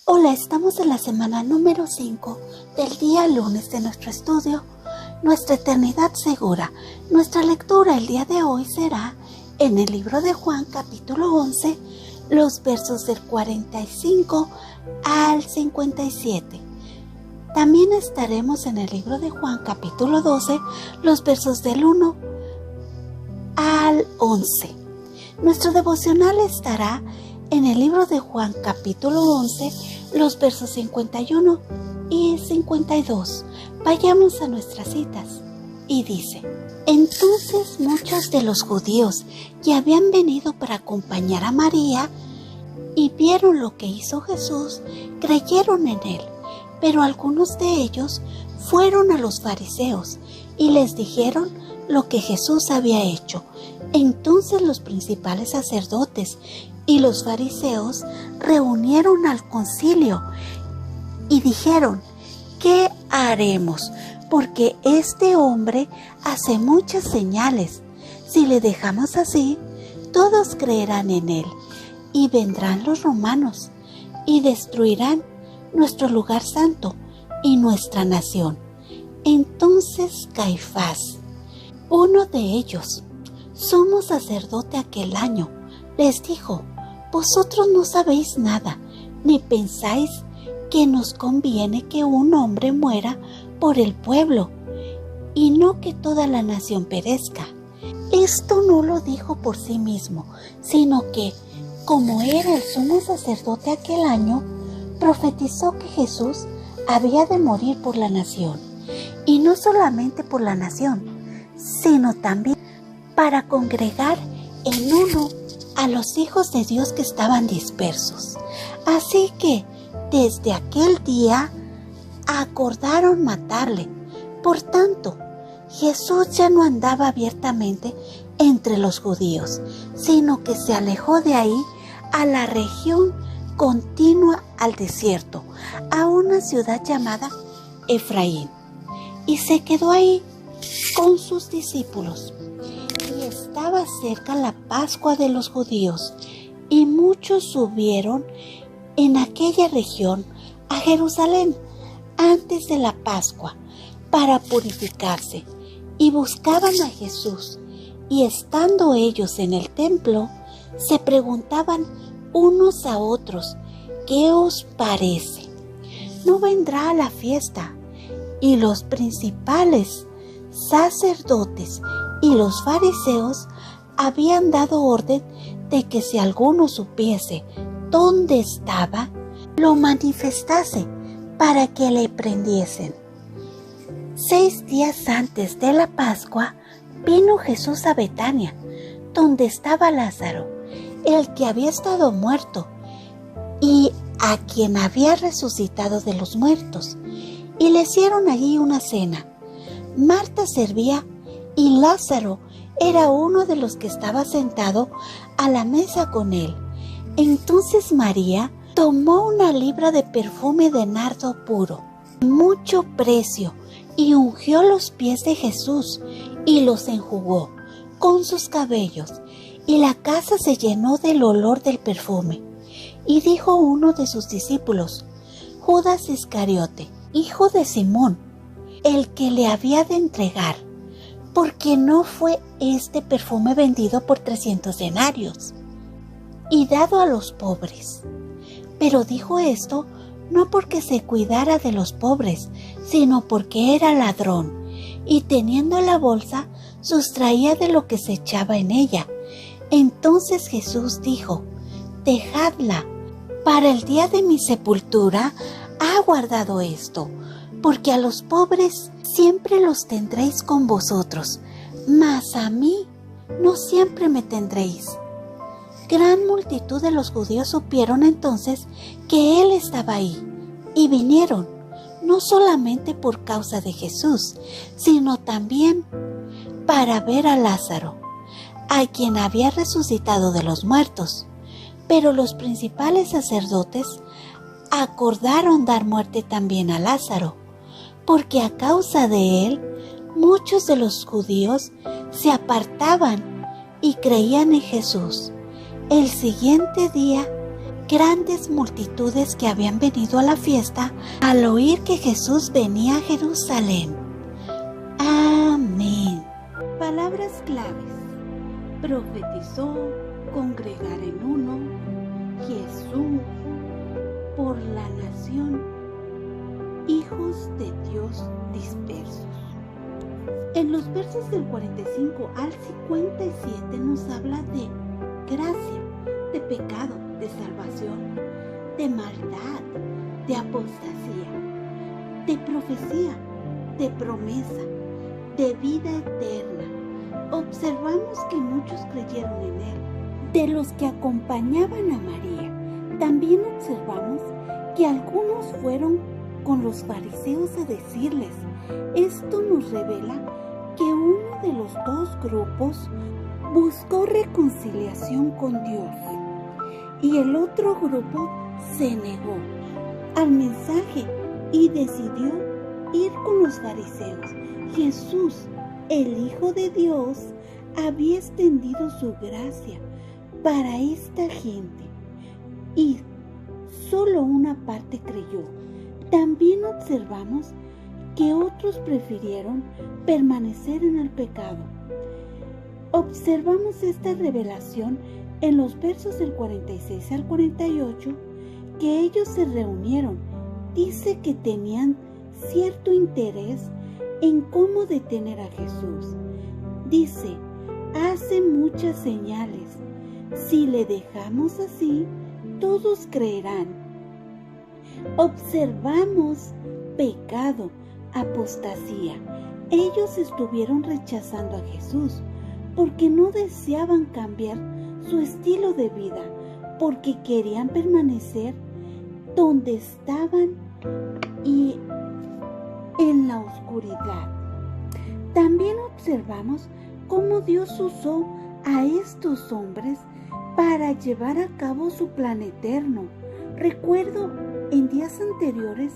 Hola, estamos en la semana número 5 del día lunes de nuestro estudio, Nuestra Eternidad Segura. Nuestra lectura el día de hoy será en el libro de Juan, capítulo 11, los versos del 45 al 57. También estaremos en el libro de Juan, capítulo 12, los versos del 1 al 11. Nuestro devocional estará en el libro de Juan, capítulo 11, los versos 51 y 52. Vayamos a nuestras citas. Y dice: Entonces muchos de los judíos que habían venido para acompañar a María y vieron lo que hizo Jesús, creyeron en él. Pero algunos de ellos fueron a los fariseos y les dijeron lo que Jesús había hecho. Entonces los principales sacerdotes y los fariseos reunieron al concilio y dijeron: ¿qué haremos? Porque este hombre hace muchas señales. Si le dejamos así, todos creerán en él, y vendrán los romanos y destruirán nuestro lugar santo y nuestra nación. Entonces Caifás, uno de ellos, sumo sacerdote aquel año, les dijo: Vosotros no sabéis nada, ni pensáis que nos conviene que un hombre muera por el pueblo, y no que toda la nación perezca. Esto no lo dijo por sí mismo, sino que, como era el sumo sacerdote aquel año, profetizó que Jesús había de morir por la nación, y no solamente por la nación, sino también para congregar en uno a los hijos de Dios que estaban dispersos. Así que desde aquel día acordaron matarle. Por tanto, Jesús ya no andaba abiertamente entre los judíos, sino que se alejó de ahí a la región continua al desierto, a una ciudad llamada Efraín, y se quedó ahí con sus discípulos. Y estaba cerca la Pascua de los judíos, y muchos subieron en aquella región a Jerusalén antes de la Pascua para purificarse, y buscaban a Jesús. Y estando ellos en el templo, se preguntaban unos a otros: ¿qué os parece? ¿No vendrá a la fiesta? Y los principales sacerdotes y los fariseos habían dado orden de que si alguno supiese dónde estaba, lo manifestase para que le prendiesen. 6 días antes de la Pascua vino Jesús a Betania, donde estaba Lázaro, el que había estado muerto, y a quien había resucitado de los muertos, y le hicieron allí una cena. Marta servía, y Lázaro era uno de los que estaba sentado a la mesa con él. Entonces María tomó una libra de perfume de nardo puro, de mucho precio, y ungió los pies de Jesús, y los enjugó con sus cabellos, y la casa se llenó del olor del perfume. Y dijo uno de sus discípulos, Judas Iscariote, hijo de Simón, el que le había de entregar: ¿por qué no fue este perfume vendido por 300 denarios y dado a los pobres? Pero dijo esto no porque se cuidara de los pobres, sino porque era ladrón, y teniendo la bolsa, sustraía de lo que se echaba en ella. Entonces Jesús dijo: Dejadla, para el día de mi sepultura ha guardado esto, porque a los pobres siempre los tendréis con vosotros, mas a mí no siempre me tendréis. Gran multitud de los judíos supieron entonces que él estaba ahí, y vinieron, no solamente por causa de Jesús, sino también para ver a Lázaro, a quien había resucitado de los muertos. Pero los principales sacerdotes acordaron dar muerte también a Lázaro, porque a causa de él muchos de los judíos se apartaban y creían en Jesús. El siguiente día grandes multitudes que habían venido a la fiesta al oír que Jesús venía a Jerusalén. Amén. Palabras claves: profetizó, congregar en uno, Jesús, por la nación, hijos de Dios dispersos. En los versos del 45 al 57 nos habla de gracia, de pecado, de salvación, de maldad, de apostasía, de profecía, de promesa, de vida eterna. Observamos que muchos creyeron en él, de los que acompañaban a María. También observamos que algunos fueron con los fariseos a decirles. Esto nos revela que uno de los dos grupos buscó reconciliación con Dios y el otro grupo se negó al mensaje y decidió ir con los fariseos. Jesús, el Hijo de Dios, había extendido su gracia para esta gente y solo una parte creyó. También observamos que otros prefirieron permanecer en el pecado. Observamos esta revelación en los versos del 46 al 48, que ellos se reunieron. Dice que tenían cierto interés en cómo detener a Jesús. Dice, hace muchas señales. Si le dejamos así, todos creerán. Observamos pecado, apostasía. Ellos estuvieron rechazando a Jesús porque no deseaban cambiar su estilo de vida, porque querían permanecer donde estaban y en la oscuridad. También observamos cómo Dios usó a estos hombres para llevar a cabo su plan eterno. Recuerdo en días anteriores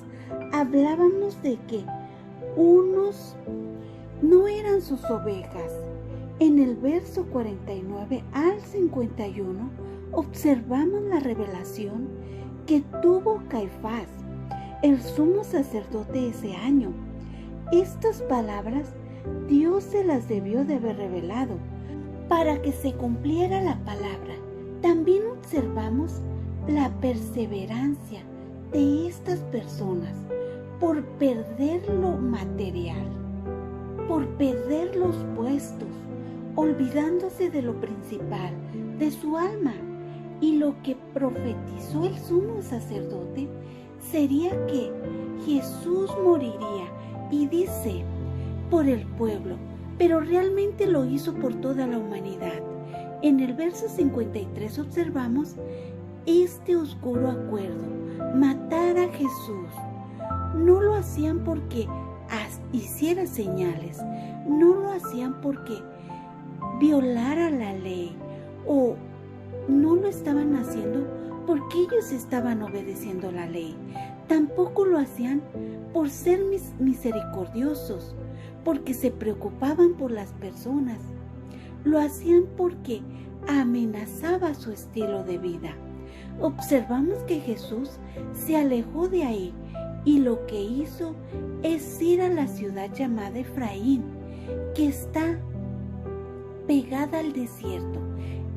hablábamos de que unos no eran sus ovejas. En el verso 49 al 51 observamos la revelación que tuvo Caifás, el sumo sacerdote ese año. Estas palabras Dios se las debió de haber revelado para que se cumpliera la palabra. También observamos la perseverancia de estas personas por perder lo material, por perder los puestos, olvidándose de lo principal, de su alma. Y lo que profetizó el sumo sacerdote sería que Jesús moriría, y dice, por el pueblo, pero realmente lo hizo por toda la humanidad. En el verso 53 observamos este oscuro acuerdo: matar a Jesús. No lo hacían porque hiciera señales, no lo hacían porque violara la ley, o no lo estaban haciendo porque ellos estaban obedeciendo la ley. Tampoco lo hacían por ser misericordiosos, porque se preocupaban por las personas. Lo hacían porque amenazaba su estilo de vida. Observamos que Jesús se alejó de ahí y lo que hizo es ir a la ciudad llamada Efraín, que está pegada al desierto.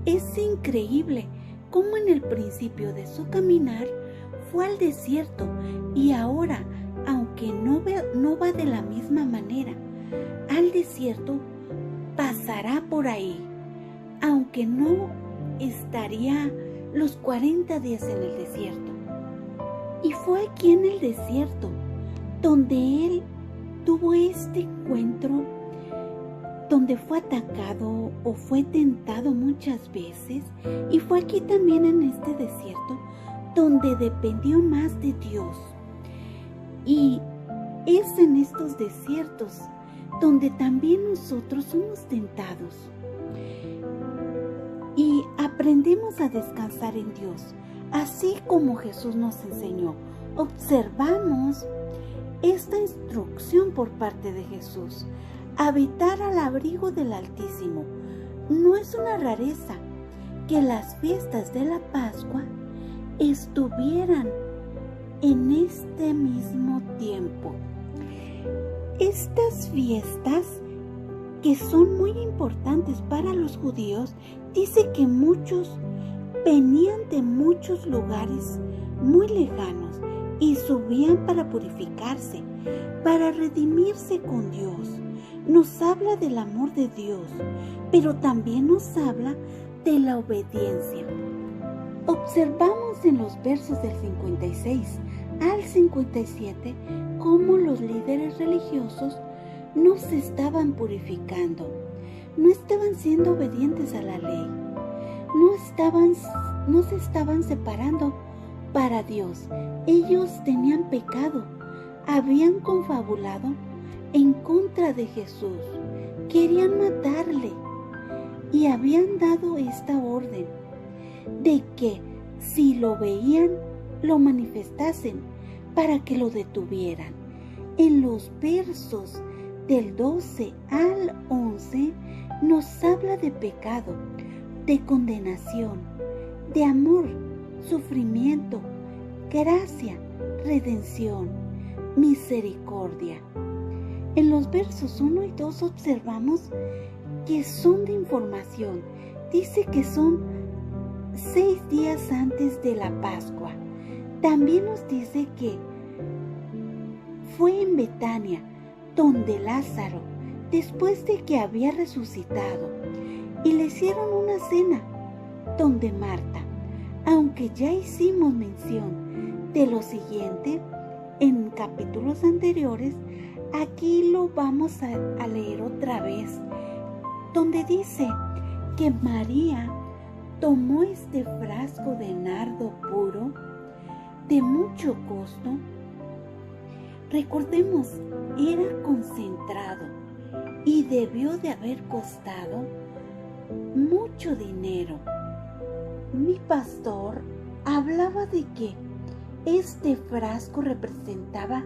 Es increíble cómo en el principio de su caminar fue al desierto y ahora, aunque no va de la misma manera al desierto, pasará por ahí, aunque no estaría los 40 días en el desierto. Y fue aquí en el desierto donde él tuvo este encuentro, donde fue atacado o fue tentado muchas veces, y fue aquí también en este desierto donde dependió más de Dios. Y es en estos desiertos donde también nosotros somos tentados y aprendemos a descansar en Dios, así como Jesús nos enseñó. Observamos esta instrucción por parte de Jesús: habitar al abrigo del Altísimo. No es una rareza que las fiestas de la Pascua estuvieran en este mismo tiempo. Estas fiestas, que son muy importantes para los judíos, dice que muchos venían de muchos lugares muy lejanos y subían para purificarse, para redimirse con Dios. Nos habla del amor de Dios, pero también nos habla de la obediencia. Observamos en los versos del 56 al 57 cómo los líderes religiosos no se estaban purificando, no estaban siendo obedientes a la ley, no se estaban separando para Dios. Ellos tenían pecado, habían confabulado en contra de Jesús, querían matarle y habían dado esta orden de que si lo veían, lo manifestasen para que lo detuvieran. En los versos del 12 al 11 nos habla de pecado, de condenación, de amor, sufrimiento, gracia, redención, misericordia. En los versos 1 y 2 observamos que son de información. Dice que son 6 días antes de la Pascua. También nos dice que fue en Betania, donde Lázaro, después de que había resucitado, y le hicieron una cena, donde Marta, aunque ya hicimos mención de lo siguiente en capítulos anteriores, aquí lo vamos a leer otra vez, donde dice que María tomó este frasco de nardo puro de mucho costo. Recordemos, era concentrado y debió de haber costado mucho dinero. Mi pastor hablaba de que este frasco representaba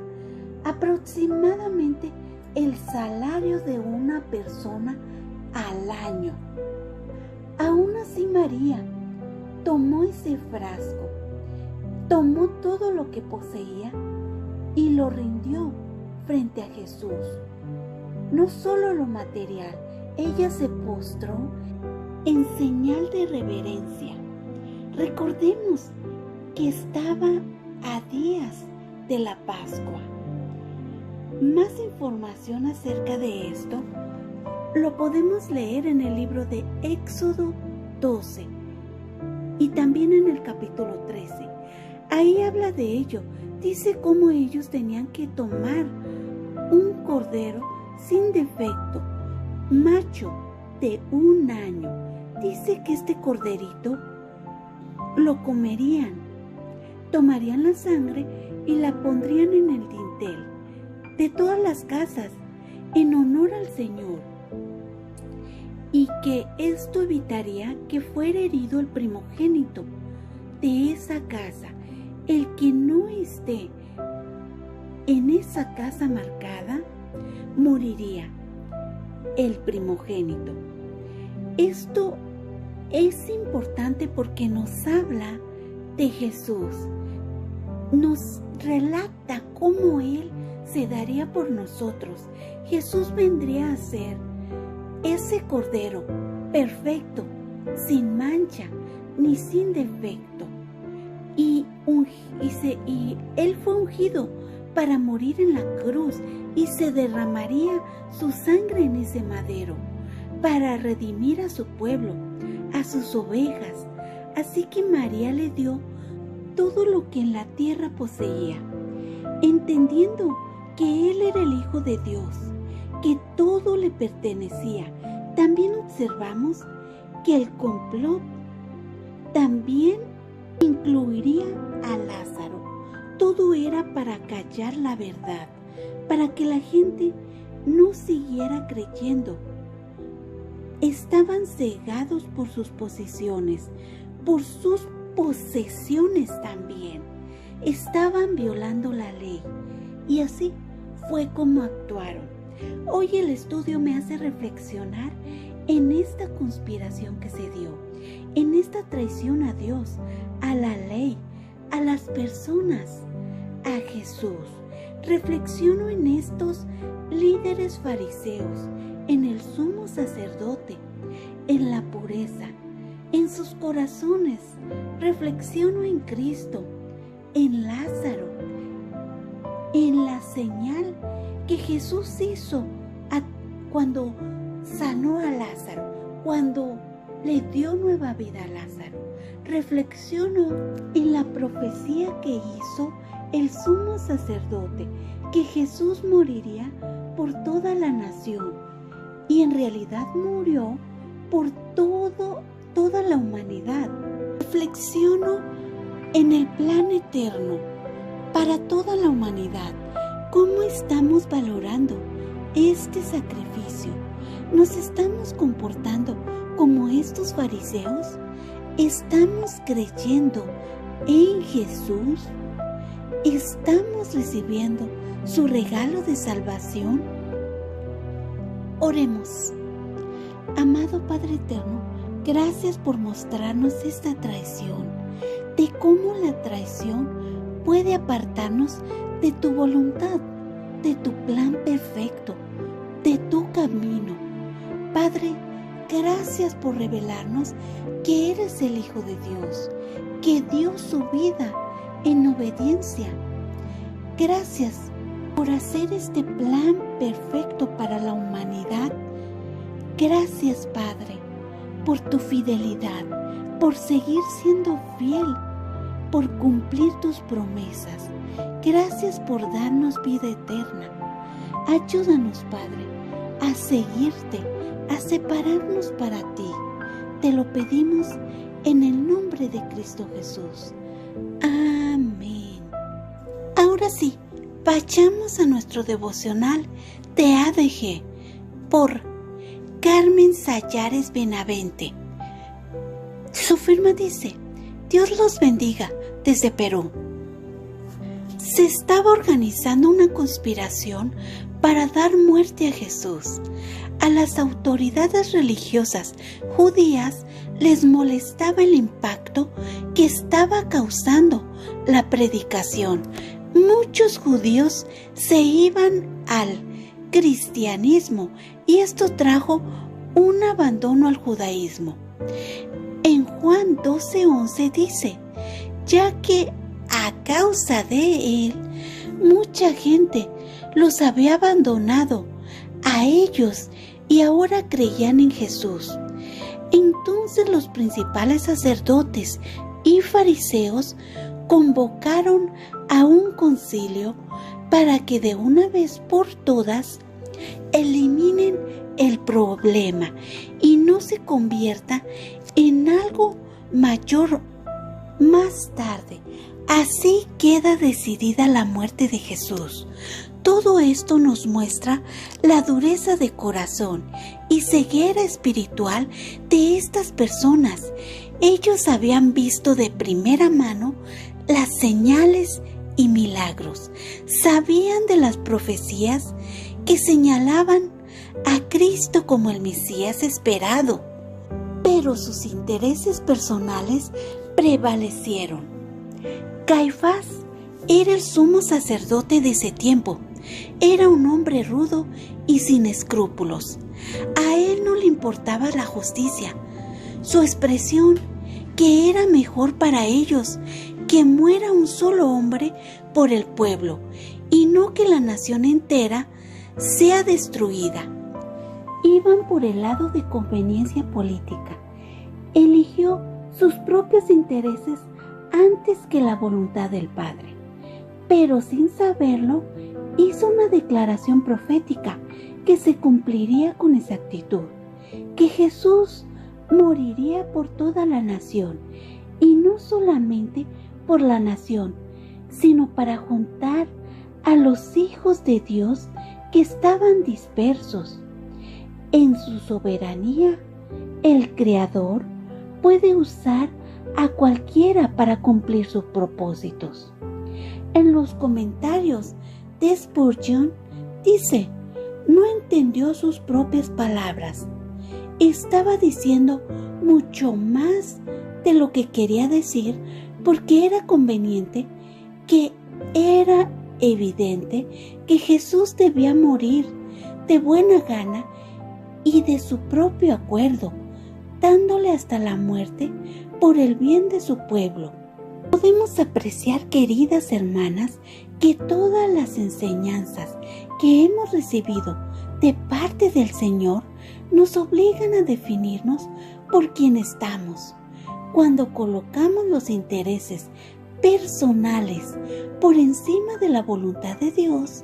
aproximadamente el salario de una persona al año. Aún así, María tomó ese frasco, tomó todo lo que poseía y lo rindió frente a Jesús. No solo lo material, ella se postró en señal de reverencia. Recordemos que estaba a días de la Pascua. Más información acerca de esto lo podemos leer en el libro de Éxodo 12 y también en el capítulo 13. Ahí habla de ello. Dice cómo ellos tenían que tomar un cordero sin defecto, macho de 1 año. Dice que este corderito lo comerían, tomarían la sangre y la pondrían en el dintel de todas las casas en honor al Señor, y que esto evitaría que fuera herido el primogénito de esa casa. El que no esté en esa casa marcada moriría, el primogénito. Esto es importante porque nos habla de Jesús, nos relata cómo Él se daría por nosotros. Jesús vendría a ser ese cordero perfecto, sin mancha ni sin defecto, y Él fue ungido para morir en la cruz, y se derramaría su sangre en ese madero para redimir a su pueblo, a sus ovejas. Así que María le dio todo lo que en la tierra poseía, entendiendo que Él era el Hijo de Dios, que todo le pertenecía. También observamos que el complot también incluiría a Lázaro. Todo era para callar la verdad, para que la gente no siguiera creyendo. Estaban cegados por sus posesiones, por sus posesiones también. Estaban violando la ley, y así fue como actuaron. Hoy el estudio me hace reflexionar en esta conspiración que se dio, en esta traición a Dios, a la ley, a las personas a Jesús. Reflexiono en estos líderes fariseos, en el sumo sacerdote, en la pureza, en sus corazones. Reflexiono en Cristo, en Lázaro, en la señal que Jesús hizo cuando sanó a Lázaro, cuando le dio nueva vida a Lázaro. Reflexiono en la profecía que hizo el sumo sacerdote, que Jesús moriría por toda la nación, y en realidad murió por toda la humanidad. Reflexiono en el plan eterno para toda la humanidad. ¿Cómo estamos valorando este sacrificio? ¿Nos estamos comportando como estos fariseos? ¿Estamos creyendo en Jesús? ¿Estamos recibiendo su regalo de salvación? Oremos. Amado Padre Eterno, gracias por mostrarnos esta traición, de cómo la traición puede apartarnos de tu voluntad, de tu plan perfecto, de tu camino. Padre, gracias por revelarnos que eres el Hijo de Dios, que dio su vida en obediencia. Gracias por hacer este plan perfecto para la humanidad. Gracias, Padre, por tu fidelidad, por seguir siendo fiel, por cumplir tus promesas. Gracias por darnos vida eterna. Ayúdanos, Padre, a seguirte, a separarnos para ti. Te lo pedimos en el nombre de Cristo Jesús. Amén. Ahora sí, vayamos a nuestro devocional de ADG por Carmen Sayares Benavente. Su firma dice: Dios los bendiga desde Perú. Se estaba organizando una conspiración para dar muerte a Jesús. A las autoridades religiosas judías les molestaba el impacto que estaba causando la predicación. Muchos judíos se iban al cristianismo y esto trajo un abandono al judaísmo. En Juan 12:11 dice: ya que a causa de él mucha gente los había abandonado a ellos y ahora creían en Jesús. Entonces los principales sacerdotes y fariseos convocaron a un concilio para que de una vez por todas eliminen el problema y no se convierta en algo mayor más tarde. Así queda decidida la muerte de Jesús. Todo esto nos muestra la dureza de corazón y ceguera espiritual de estas personas. Ellos habían visto de primera mano las señales y milagros. Sabían de las profecías que señalaban a Cristo como el Mesías esperado, pero sus intereses personales prevalecieron. Caifás era el sumo sacerdote de ese tiempo. Era un hombre rudo y sin escrúpulos. A él no le importaba la justicia. Su expresión, que era mejor para ellos que muera un solo hombre por el pueblo y no que la nación entera sea destruida. Iban por el lado de conveniencia política. Eligió sus propios intereses antes que la voluntad del Padre. Pero sin saberlo, hizo una declaración profética que se cumpliría con exactitud, que Jesús moriría por toda la nación, y no solamente por la nación, sino para juntar a los hijos de Dios que estaban dispersos. En su soberanía, el Creador puede usar a cualquiera para cumplir sus propósitos. En los comentarios de Spurgeon dice: no entendió sus propias palabras. Estaba diciendo mucho más de lo que quería decir porque era conveniente, que era evidente que Jesús debía morir de buena gana y de su propio acuerdo, dándole hasta la muerte por el bien de su pueblo. Podemos apreciar, queridas hermanas, que todas las enseñanzas que hemos recibido de parte del Señor nos obligan a definirnos por quien estamos. Cuando colocamos los intereses personales por encima de la voluntad de Dios,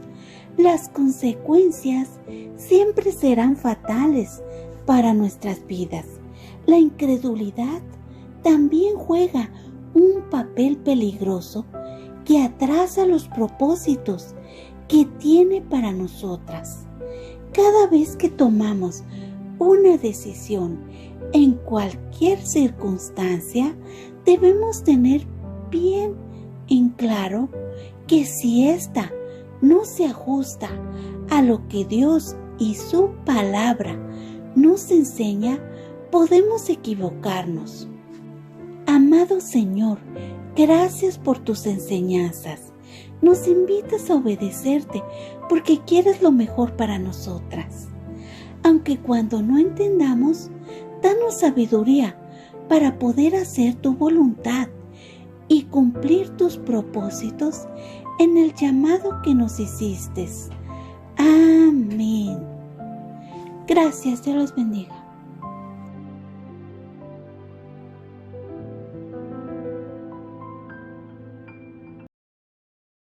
las consecuencias siempre serán fatales para nuestras vidas. La incredulidad también juega un papel peligroso que atrasa los propósitos que tiene para nosotras. Cada vez que tomamos una decisión en cualquier circunstancia, debemos tener bien en claro que si ésta no se ajusta a lo que Dios y su palabra nos enseña, podemos equivocarnos. Amado Señor, gracias por tus enseñanzas. Nos invitas a obedecerte porque quieres lo mejor para nosotras. Aunque cuando no entendamos, danos sabiduría para poder hacer tu voluntad y cumplir tus propósitos en el llamado que nos hiciste. Amén. Gracias, Dios los bendiga.